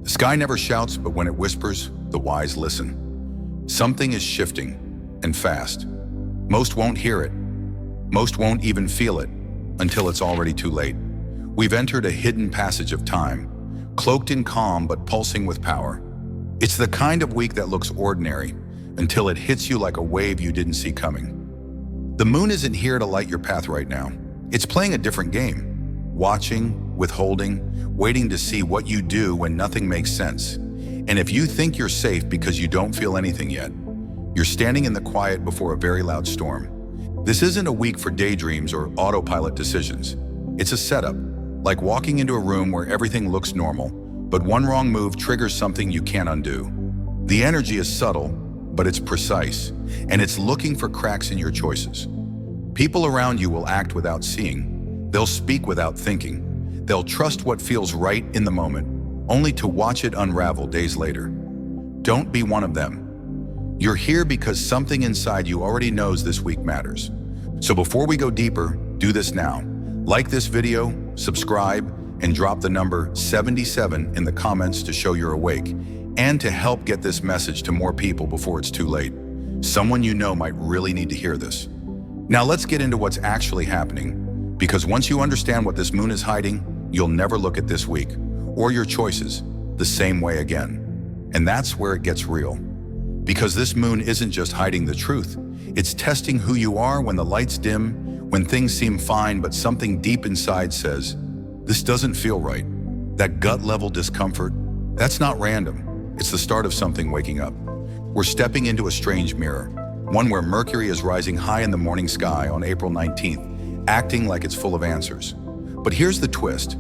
The sky never shouts, but when it whispers, the wise listen. Something is shifting, and fast. Most won't hear it. Most won't even feel it until it's already too late. We've entered a hidden passage of time, cloaked in calm but pulsing with power. It's the kind of week that looks ordinary until it hits you like a wave you didn't see coming. The moon isn't here to light your path right now. It's playing a different game, watching, withholding, waiting to see what you do when nothing makes sense. And if you think you're safe because you don't feel anything yet, you're standing in the quiet before a very loud storm. This isn't a week for daydreams or autopilot decisions. It's a setup, like walking into a room where everything looks normal, but one wrong move triggers something you can't undo. The energy is subtle, but it's precise, and it's looking for cracks in your choices. People around you will act without seeing. They'll speak without thinking. They'll trust what feels right in the moment, only to watch it unravel days later. Don't be one of them. You're here because something inside you already knows this week matters. So before we go deeper, do this now. Like this video, subscribe, and drop the number 77 in the comments to show you're awake and to help get this message to more people before it's too late. Someone you know might really need to hear this. Now let's get into what's actually happening, because once you understand what this moon is hiding, you'll never look at this week or your choices the same way again. And that's where it gets real. Because this moon isn't just hiding the truth, it's testing who you are when the lights dim, when things seem fine, but something deep inside says, this doesn't feel right. That gut-level discomfort, that's not random. It's the start of something waking up. We're stepping into a strange mirror, one where Mercury is rising high in the morning sky on April 19th, acting like it's full of answers. But here's the twist.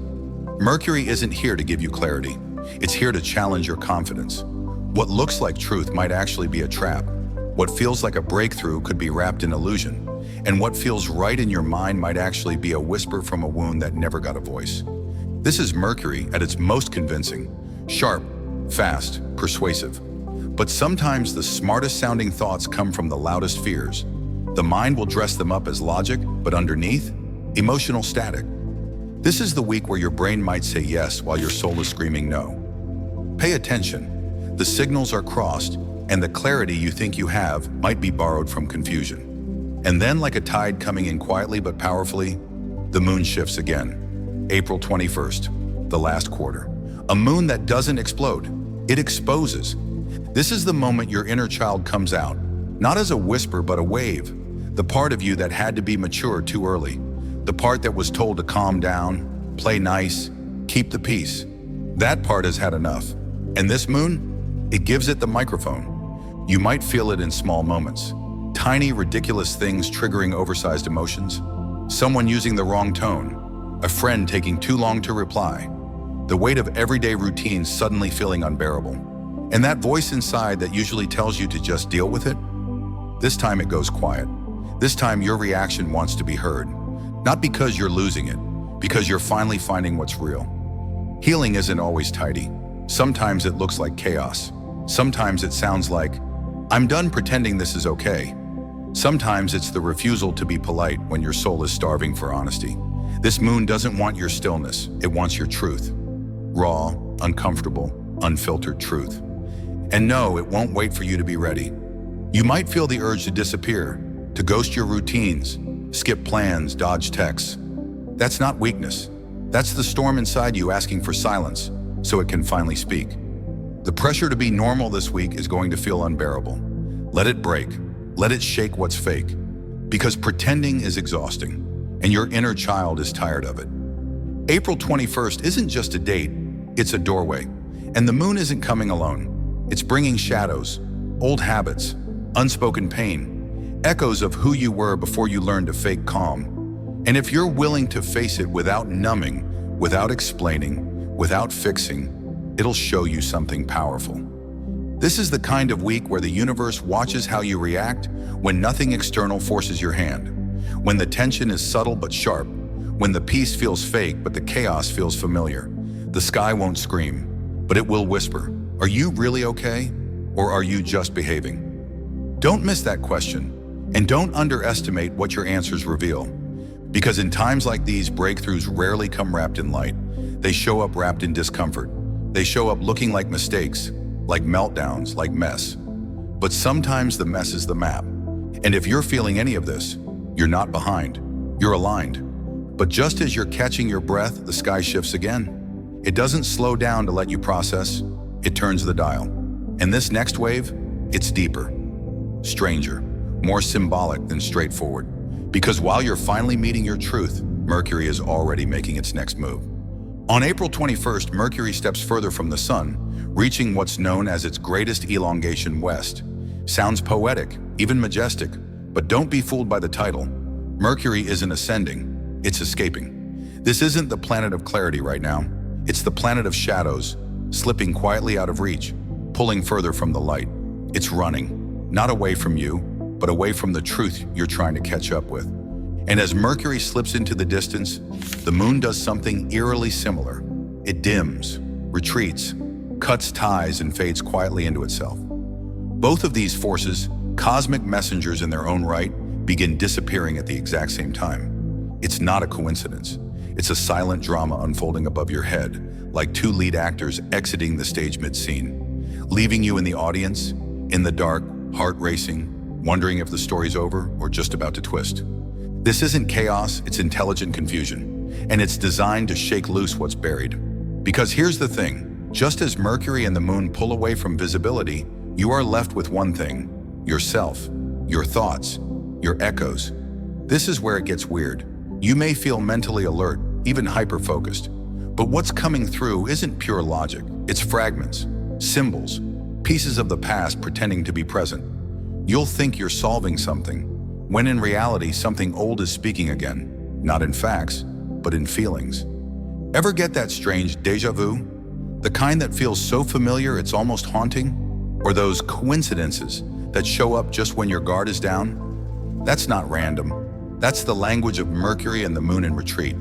Mercury isn't here to give you clarity. It's here to challenge your confidence. What looks like truth might actually be a trap. What feels like a breakthrough could be wrapped in illusion. And what feels right in your mind might actually be a whisper from a wound that never got a voice. This is Mercury at its most convincing, sharp, fast, persuasive. But sometimes the smartest sounding thoughts come from the loudest fears. The mind will dress them up as logic, but underneath, emotional static. This is the week where your brain might say yes while your soul is screaming no. Pay attention. The signals are crossed, and the clarity you think you have might be borrowed from confusion. And then, like a tide coming in quietly but powerfully, the moon shifts again. April 21st, the last quarter. A moon that doesn't explode, it exposes. This is the moment your inner child comes out, not as a whisper but a wave. The part of you that had to be mature too early. The part that was told to calm down, play nice, keep the peace. That part has had enough. And this moon, it gives it the microphone. You might feel it in small moments. Tiny, ridiculous things triggering oversized emotions. Someone using the wrong tone. A friend taking too long to reply. The weight of everyday routines suddenly feeling unbearable. And that voice inside that usually tells you to just deal with it, this time it goes quiet. This time your reaction wants to be heard. Not because you're losing it, because you're finally finding what's real. Healing isn't always tidy. Sometimes it looks like chaos. Sometimes it sounds like, I'm done pretending this is okay. Sometimes it's the refusal to be polite when your soul is starving for honesty. This moon doesn't want your stillness, it wants your truth. Raw, uncomfortable, unfiltered truth. And no, it won't wait for you to be ready. You might feel the urge to disappear, to ghost your routines, skip plans, dodge texts. That's not weakness. That's the storm inside you asking for silence, so it can finally speak. The pressure to be normal this week is going to feel unbearable. Let it break. Let it shake what's fake. Because pretending is exhausting, and your inner child is tired of it. April 21st isn't just a date, it's a doorway. And the moon isn't coming alone. It's bringing shadows, old habits, unspoken pain, echoes of who you were before you learned to fake calm. And if you're willing to face it without numbing, without explaining, without fixing, it'll show you something powerful. This is the kind of week where the universe watches how you react when nothing external forces your hand, when the tension is subtle but sharp, when the peace feels fake but the chaos feels familiar. The sky won't scream, but it will whisper, are you really okay, or are you just behaving? Don't miss that question, and don't underestimate what your answers reveal. Because in times like these, breakthroughs rarely come wrapped in light. They show up wrapped in discomfort. They show up looking like mistakes, like meltdowns, like mess. But sometimes the mess is the map. And if you're feeling any of this, you're not behind, you're aligned. But just as you're catching your breath, the sky shifts again. It doesn't slow down to let you process, it turns the dial. And this next wave, it's deeper, stranger, more symbolic than straightforward. Because while you're finally meeting your truth, Mercury is already making its next move. On April 21st, Mercury steps further from the sun, reaching what's known as its greatest elongation west. Sounds poetic, even majestic, but don't be fooled by the title. Mercury isn't ascending, it's escaping. This isn't the planet of clarity right now. It's the planet of shadows, slipping quietly out of reach, pulling further from the light. It's running, not away from you, but away from the truth you're trying to catch up with. And as Mercury slips into the distance, the moon does something eerily similar. It dims, retreats, cuts ties, and fades quietly into itself. Both of these forces, cosmic messengers in their own right, begin disappearing at the exact same time. It's not a coincidence. It's a silent drama unfolding above your head, like two lead actors exiting the stage mid-scene, leaving you in the audience, in the dark, heart racing, wondering if the story's over or just about to twist. This isn't chaos, it's intelligent confusion, and it's designed to shake loose what's buried. Because here's the thing, just as Mercury and the moon pull away from visibility, you are left with one thing: yourself, your thoughts, your echoes. This is where it gets weird. You may feel mentally alert, even hyper-focused, but what's coming through isn't pure logic. It's fragments, symbols, pieces of the past pretending to be present. You'll think you're solving something, when in reality something old is speaking again, not in facts, but in feelings. Ever get that strange déjà vu? The kind that feels so familiar it's almost haunting? Or those coincidences that show up just when your guard is down? That's not random. That's the language of Mercury and the moon in retreat.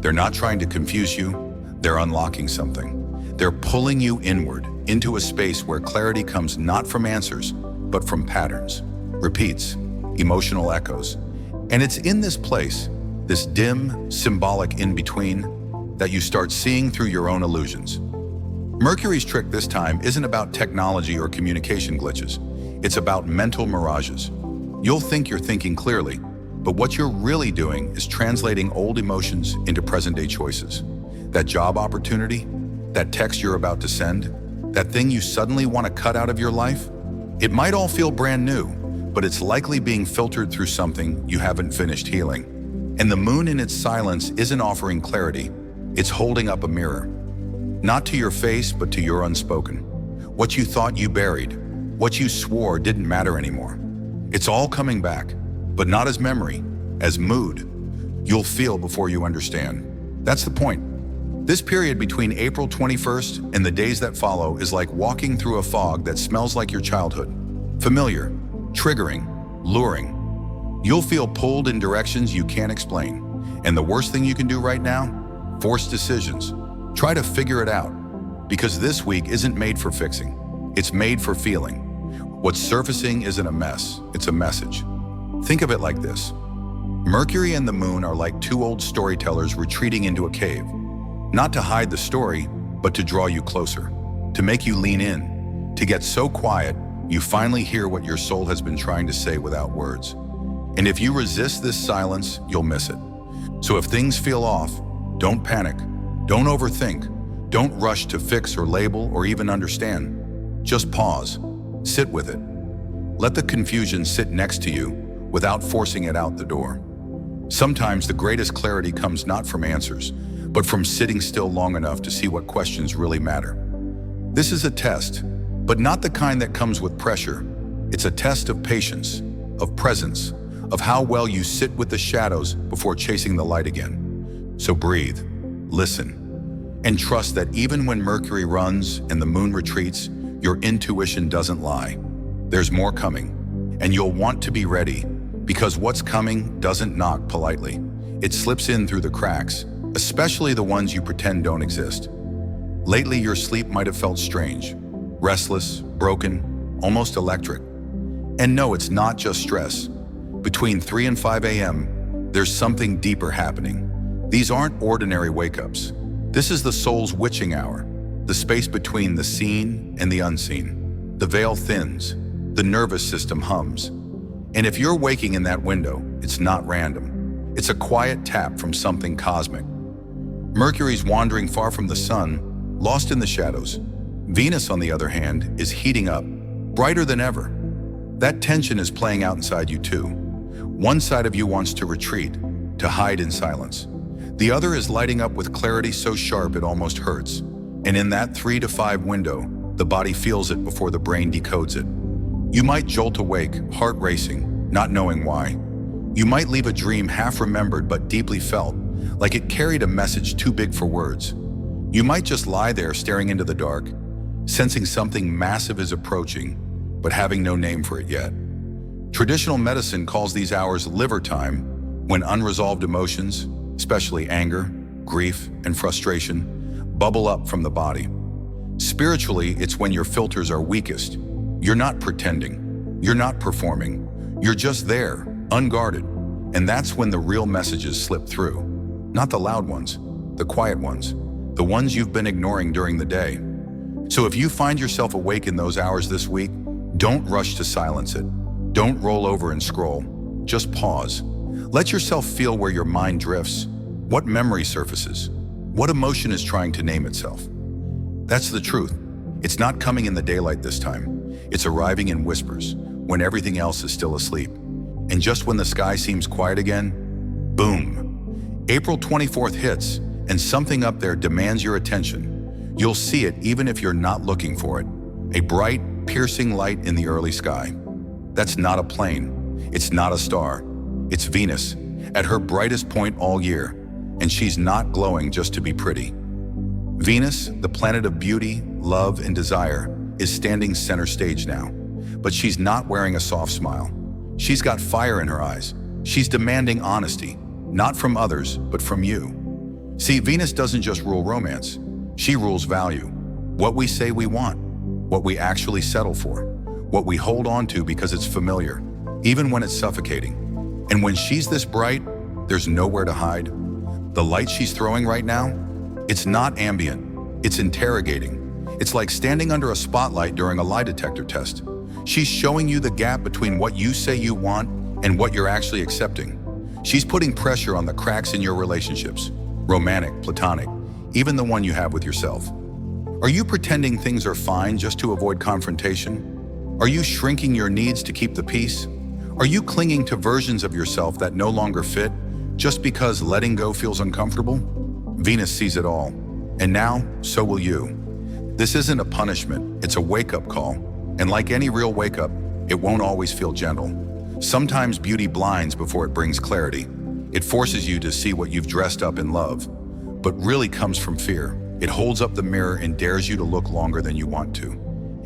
They're not trying to confuse you, they're unlocking something. They're pulling you inward, into a space where clarity comes not from answers, but from patterns, repeats, emotional echoes. And it's in this place, this dim, symbolic in-between, that you start seeing through your own illusions. Mercury's trick this time isn't about technology or communication glitches. It's about mental mirages. You'll think you're thinking clearly, but what you're really doing is translating old emotions into present-day choices. That job opportunity, that text you're about to send, that thing you suddenly want to cut out of your life, it might all feel brand new, but it's likely being filtered through something you haven't finished healing. And the moon in its silence isn't offering clarity, it's holding up a mirror. Not to your face, but to your unspoken. What you thought you buried, what you swore didn't matter anymore. It's all coming back, but not as memory, as mood. You'll feel before you understand. That's the point. This period between April 21st and the days that follow is like walking through a fog that smells like your childhood. Familiar, triggering, luring. You'll feel pulled in directions you can't explain. And the worst thing you can do right now? Force decisions. Try to figure it out. Because this week isn't made for fixing. It's made for feeling. What's surfacing isn't a mess, it's a message. Think of it like this. Mercury and the moon are like two old storytellers retreating into a cave. Not to hide the story, but to draw you closer. To make you lean in. To get so quiet, you finally hear what your soul has been trying to say without words. And if you resist this silence, you'll miss it. So if things feel off, don't panic. Don't overthink. Don't rush to fix or label or even understand. Just pause. Sit with it. Let the confusion sit next to you without forcing it out the door. Sometimes the greatest clarity comes not from answers, but from sitting still long enough to see what questions really matter. This is a test, but not the kind that comes with pressure. It's a test of patience, of presence, of how well you sit with the shadows before chasing the light again. So breathe, listen, and trust that even when Mercury runs and the moon retreats, your intuition doesn't lie. There's more coming, and you'll want to be ready, because what's coming doesn't knock politely. It slips in through the cracks, especially the ones you pretend don't exist. Lately, your sleep might have felt strange, restless, broken, almost electric. And no, it's not just stress. Between 3 and 5 a.m., there's something deeper happening. These aren't ordinary wake-ups. This is the soul's witching hour, the the space between the seen and the unseen. The veil thins, the nervous system hums. And if you're waking in that window, it's not random. It's a quiet tap from something cosmic. Mercury's wandering far from the sun, lost in the shadows. Venus, on the other hand, is heating up, brighter than ever. That tension is playing out inside you too. One side of you wants to retreat, to hide in silence. The other is lighting up with clarity so sharp it almost hurts. And in that 3 to 5 window, the body feels it before the brain decodes it. You might jolt awake, heart racing, not knowing why. You might leave a dream half remembered but deeply felt, like it carried a message too big for words. You might just lie there staring into the dark, sensing something massive is approaching, but having no name for it yet. Traditional medicine calls these hours liver time, when unresolved emotions, especially anger, grief, and frustration, bubble up from the body. Spiritually, it's when your filters are weakest. You're not pretending. You're not performing. You're just there, unguarded. And that's when the real messages slip through. Not the loud ones, the quiet ones, the ones you've been ignoring during the day. So if you find yourself awake in those hours this week, don't rush to silence it. Don't roll over and scroll. Just pause. Let yourself feel where your mind drifts, what memory surfaces, what emotion is trying to name itself. That's the truth. It's not coming in the daylight this time. It's arriving in whispers, when everything else is still asleep. And just when the sky seems quiet again, boom. April 24th hits, and something up there demands your attention. You'll see it even if you're not looking for it. A bright, piercing light in the early sky. That's not a plane. It's not a star. It's Venus, at her brightest point all year, and she's not glowing just to be pretty. Venus, the planet of beauty, love, and desire, is standing center stage now. But she's not wearing a soft smile. She's got fire in her eyes. She's demanding honesty, not from others, but from you. See, Venus doesn't just rule romance. She rules value. What we say we want, what we actually settle for, what we hold on to because it's familiar, even when it's suffocating. And when she's this bright, there's nowhere to hide. The light she's throwing right now, it's not ambient, it's interrogating. It's like standing under a spotlight during a lie detector test. She's showing you the gap between what you say you want and what you're actually accepting. She's putting pressure on the cracks in your relationships, romantic, platonic, even the one you have with yourself. Are you pretending things are fine just to avoid confrontation? Are you shrinking your needs to keep the peace? Are you clinging to versions of yourself that no longer fit just because letting go feels uncomfortable? Venus sees it all, and now, so will you. This isn't a punishment, it's a wake-up call. And like any real wake-up, it won't always feel gentle. Sometimes beauty blinds before it brings clarity. It forces you to see what you've dressed up in love, but really comes from fear. It holds up the mirror and dares you to look longer than you want to.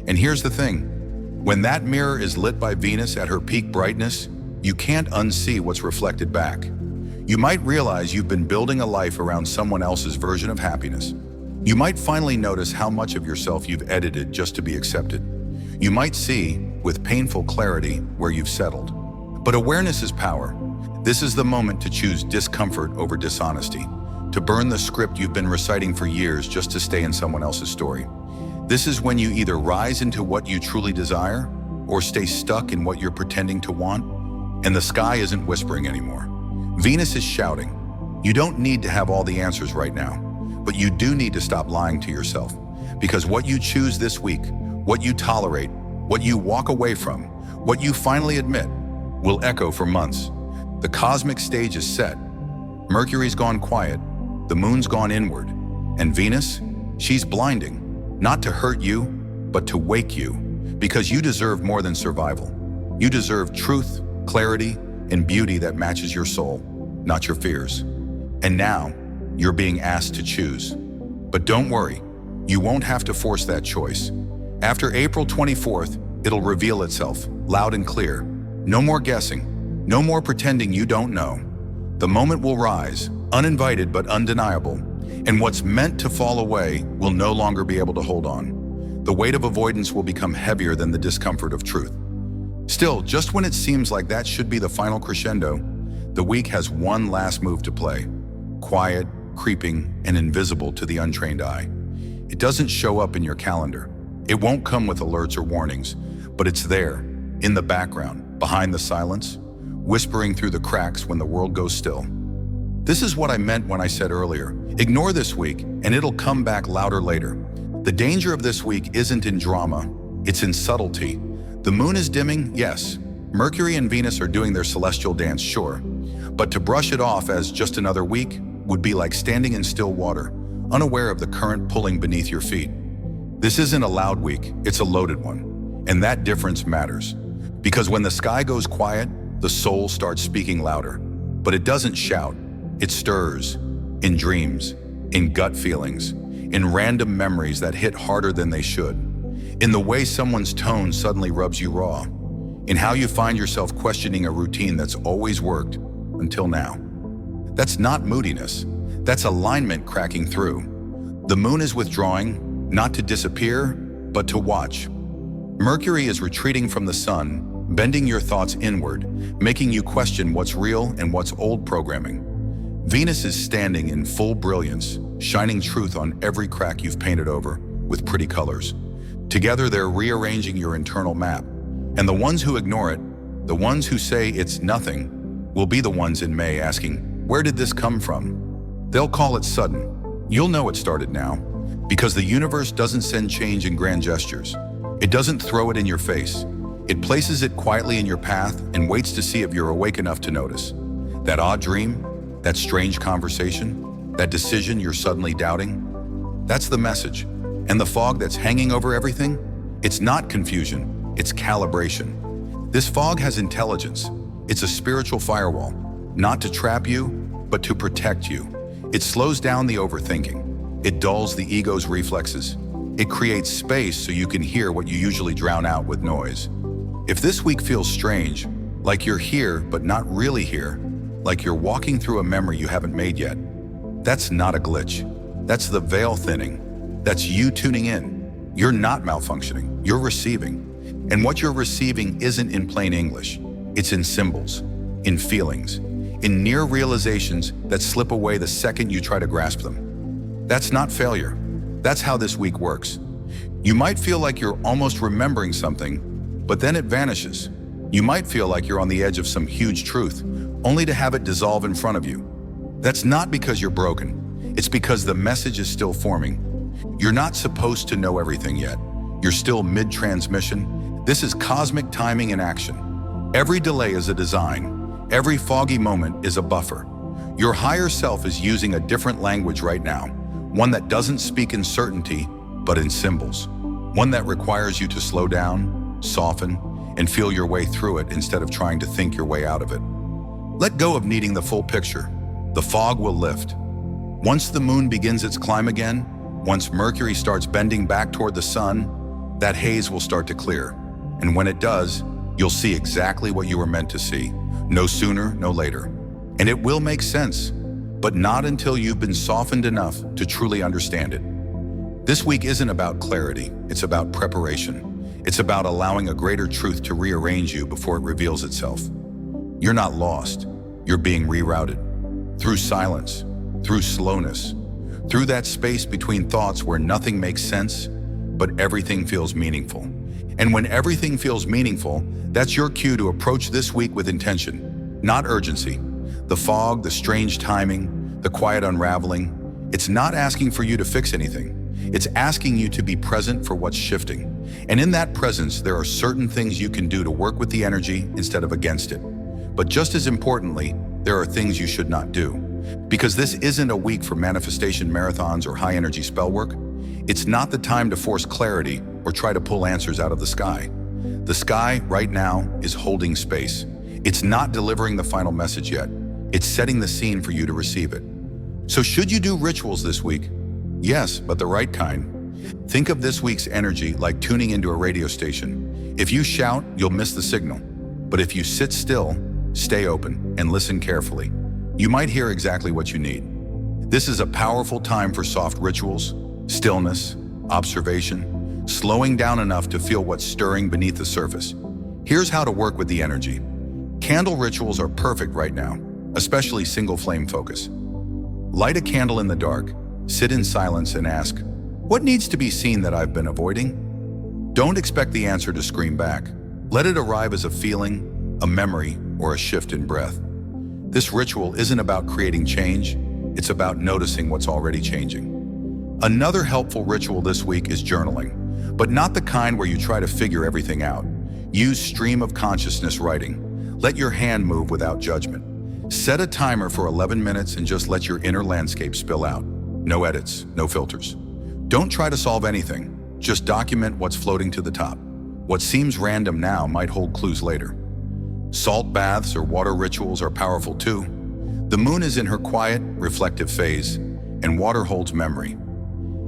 And here's the thing. When that mirror is lit by Venus at her peak brightness, you can't unsee what's reflected back. You might realize you've been building a life around someone else's version of happiness. You might finally notice how much of yourself you've edited just to be accepted. You might see, with painful clarity, where you've settled. But awareness is power. This is the moment to choose discomfort over dishonesty, to burn the script you've been reciting for years just to stay in someone else's story. This is when you either rise into what you truly desire or stay stuck in what you're pretending to want. And the sky isn't whispering anymore. Venus is shouting. You don't need to have all the answers right now, but you do need to stop lying to yourself. Because what you choose this week, what you tolerate, what you walk away from, what you finally admit, will echo for months. The cosmic stage is set. Mercury's gone quiet, the moon's gone inward, and Venus, she's blinding. Not to hurt you, but to wake you, because you deserve more than survival. You deserve truth, clarity, and beauty that matches your soul, not your fears. And now, you're being asked to choose. But don't worry, you won't have to force that choice. After April 24th, it'll reveal itself, loud and clear. No more guessing, no more pretending you don't know. The moment will rise, uninvited but undeniable, and what's meant to fall away will no longer be able to hold on. The weight of avoidance will become heavier than the discomfort of truth. Still, just when it seems like that should be the final crescendo, the week has one last move to play. Quiet, creeping, and invisible to the untrained eye. It doesn't show up in your calendar. It won't come with alerts or warnings, but it's there, in the background, behind the silence, whispering through the cracks when the world goes still. This is what I meant when I said earlier, ignore this week and it'll come back louder later. The danger of this week isn't in drama, it's in subtlety. The moon is dimming, yes. Mercury and Venus are doing their celestial dance, sure. But to brush it off as just another week would be like standing in still water, unaware of the current pulling beneath your feet. This isn't a loud week, it's a loaded one. And that difference matters. Because when the sky goes quiet, the soul starts speaking louder. But it doesn't shout, it stirs. In dreams, in gut feelings, in random memories that hit harder than they should. In the way someone's tone suddenly rubs you raw. In how you find yourself questioning a routine that's always worked, until now. That's not moodiness, that's alignment cracking through. The moon is withdrawing, not to disappear, but to watch. Mercury is retreating from the sun, bending your thoughts inward, making you question what's real and what's old programming. Venus is standing in full brilliance, shining truth on every crack you've painted over with pretty colors. Together they're rearranging your internal map. And the ones who ignore it, the ones who say it's nothing, will be the ones in May asking, where did this come from? They'll call it sudden. You'll know it started now, because the universe doesn't send change in grand gestures. It doesn't throw it in your face. It places it quietly in your path and waits to see if you're awake enough to notice. That odd dream, that strange conversation, that decision you're suddenly doubting, that's the message. And the fog that's hanging over everything, it's not confusion, it's calibration. This fog has intelligence. It's a spiritual firewall, not to trap you, but to protect you. It slows down the overthinking. It dulls the ego's reflexes. It creates space so you can hear what you usually drown out with noise. If this week feels strange, like you're here but not really here, like you're walking through a memory you haven't made yet, that's not a glitch. That's the veil thinning. That's you tuning in. You're not malfunctioning, you're receiving. And what you're receiving isn't in plain English. It's in symbols, in feelings, in near realizations that slip away the second you try to grasp them. That's not failure. That's how this week works. You might feel like you're almost remembering something, but then it vanishes. You might feel like you're on the edge of some huge truth, only to have it dissolve in front of you. That's not because you're broken. It's because the message is still forming. You're not supposed to know everything yet. You're still mid-transmission. This is cosmic timing in action. Every delay is a design. Every foggy moment is a buffer. Your higher self is using a different language right now, one that doesn't speak in certainty, but in symbols. One that requires you to slow down, soften, and feel your way through it instead of trying to think your way out of it. Let go of needing the full picture. The fog will lift. Once the moon begins its climb again, once Mercury starts bending back toward the sun, that haze will start to clear. And when it does, you'll see exactly what you were meant to see, no sooner, no later. And it will make sense, but not until you've been softened enough to truly understand it. This week isn't about clarity, it's about preparation. It's about allowing a greater truth to rearrange you before it reveals itself. You're not lost, you're being rerouted. Through silence, through slowness, through that space between thoughts where nothing makes sense, but everything feels meaningful. And when everything feels meaningful, that's your cue to approach this week with intention, not urgency. The fog, the strange timing, the quiet unraveling, it's not asking for you to fix anything. It's asking you to be present for what's shifting. And in that presence, there are certain things you can do to work with the energy instead of against it. But just as importantly, there are things you should not do. Because this isn't a week for manifestation marathons or high-energy spell work. It's not the time to force clarity or try to pull answers out of the sky. The sky, right now, is holding space. It's not delivering the final message yet. It's setting the scene for you to receive it. So should you do rituals this week? Yes, but the right kind. Think of this week's energy like tuning into a radio station. If you shout, you'll miss the signal. But if you sit still, stay open, and listen carefully, you might hear exactly what you need. This is a powerful time for soft rituals, stillness, observation, slowing down enough to feel what's stirring beneath the surface. Here's how to work with the energy. Candle rituals are perfect right now, especially single flame focus. Light a candle in the dark, sit in silence and ask, What needs to be seen that I've been avoiding? Don't expect the answer to scream back. Let it arrive as a feeling, a memory, or a shift in breath. This ritual isn't about creating change, it's about noticing what's already changing. Another helpful ritual this week is journaling, but not the kind where you try to figure everything out. Use stream of consciousness writing. Let your hand move without judgment. Set a timer for 11 minutes and just let your inner landscape spill out. No edits, no filters. Don't try to solve anything. Just document what's floating to the top. What seems random now might hold clues later. Salt baths or water rituals are powerful too. The moon is in her quiet, reflective phase, and water holds memory.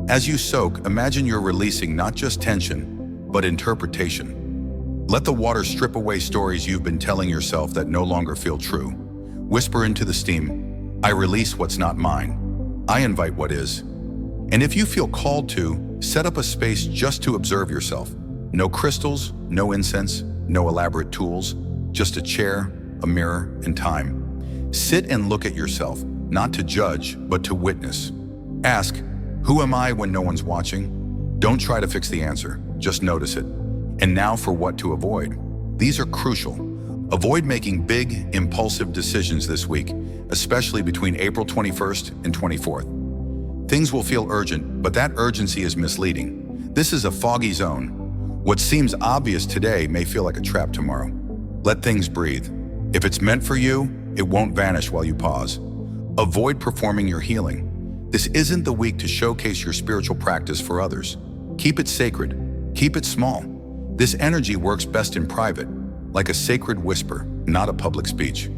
As you soak, imagine you're releasing not just tension, but interpretation. Let the water strip away stories you've been telling yourself that no longer feel true. Whisper into the steam, I release what's not mine. I invite what is. And if you feel called to, set up a space just to observe yourself. No crystals, no incense, no elaborate tools, just a chair, a mirror, and time. Sit and look at yourself, not to judge, but to witness. Ask, who am I when no one's watching? Don't try to fix the answer, just notice it. And now for what to avoid. These are crucial. Avoid making big, impulsive decisions this week, especially between April 21st and 24th. Things will feel urgent, but that urgency is misleading. This is a foggy zone. What seems obvious today may feel like a trap tomorrow. Let things breathe. If it's meant for you, it won't vanish while you pause. Avoid performing your healing. This isn't the week to showcase your spiritual practice for others. Keep it sacred. Keep it small. This energy works best in private, like a sacred whisper, not a public speech.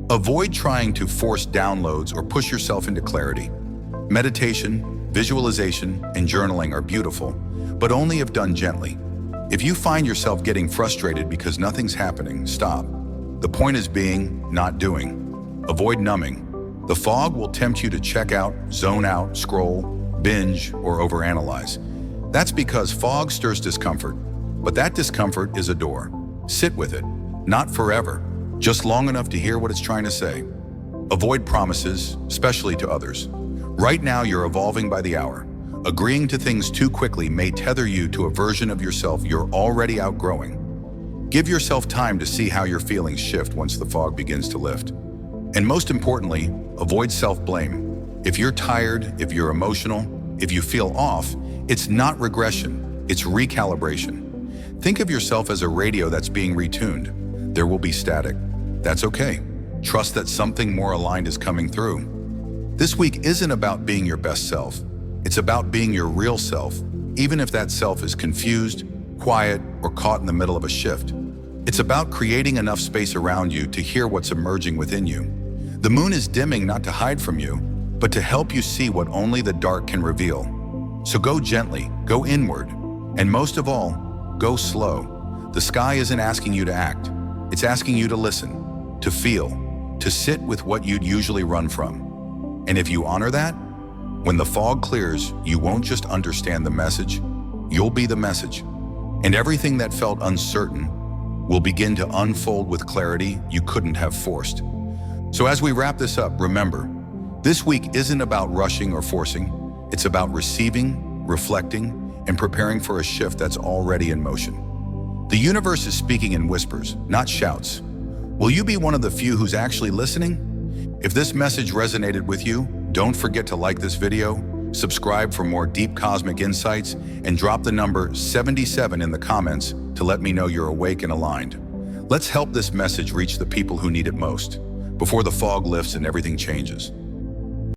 Avoid trying to force downloads or push yourself into clarity. Meditation, visualization, and journaling are beautiful, but only if done gently. If you find yourself getting frustrated because nothing's happening, stop. The point is being, not doing. Avoid numbing. The fog will tempt you to check out, zone out, scroll, binge, or overanalyze. That's because fog stirs discomfort, but that discomfort is a door. Sit with it, not forever, just long enough to hear what it's trying to say. Avoid promises, especially to others. Right now, you're evolving by the hour. Agreeing to things too quickly may tether you to a version of yourself you're already outgrowing. Give yourself time to see how your feelings shift once the fog begins to lift. And most importantly, avoid self-blame. If you're tired, if you're emotional, if you feel off, it's not regression, it's recalibration. Think of yourself as a radio that's being retuned. There will be static. That's okay. Trust that something more aligned is coming through. This week isn't about being your best self. It's about being your real self, even if that self is confused, quiet, or caught in the middle of a shift. It's about creating enough space around you to hear what's emerging within you. The moon is dimming not to hide from you, but to help you see what only the dark can reveal. So go gently, go inward, and most of all, go slow. The sky isn't asking you to act. It's asking you to listen, to feel, to sit with what you'd usually run from. And if you honor that, when the fog clears, you won't just understand the message, you'll be the message. And everything that felt uncertain will begin to unfold with clarity you couldn't have forced. So as we wrap this up, remember, this week isn't about rushing or forcing. It's about receiving, reflecting, and preparing for a shift that's already in motion. The universe is speaking in whispers, not shouts. Will you be one of the few who's actually listening? If this message resonated with you, don't forget to like this video, subscribe for more deep cosmic insights, and drop the number 77 in the comments to let me know you're awake and aligned. Let's help this message reach the people who need it most, before the fog lifts and everything changes.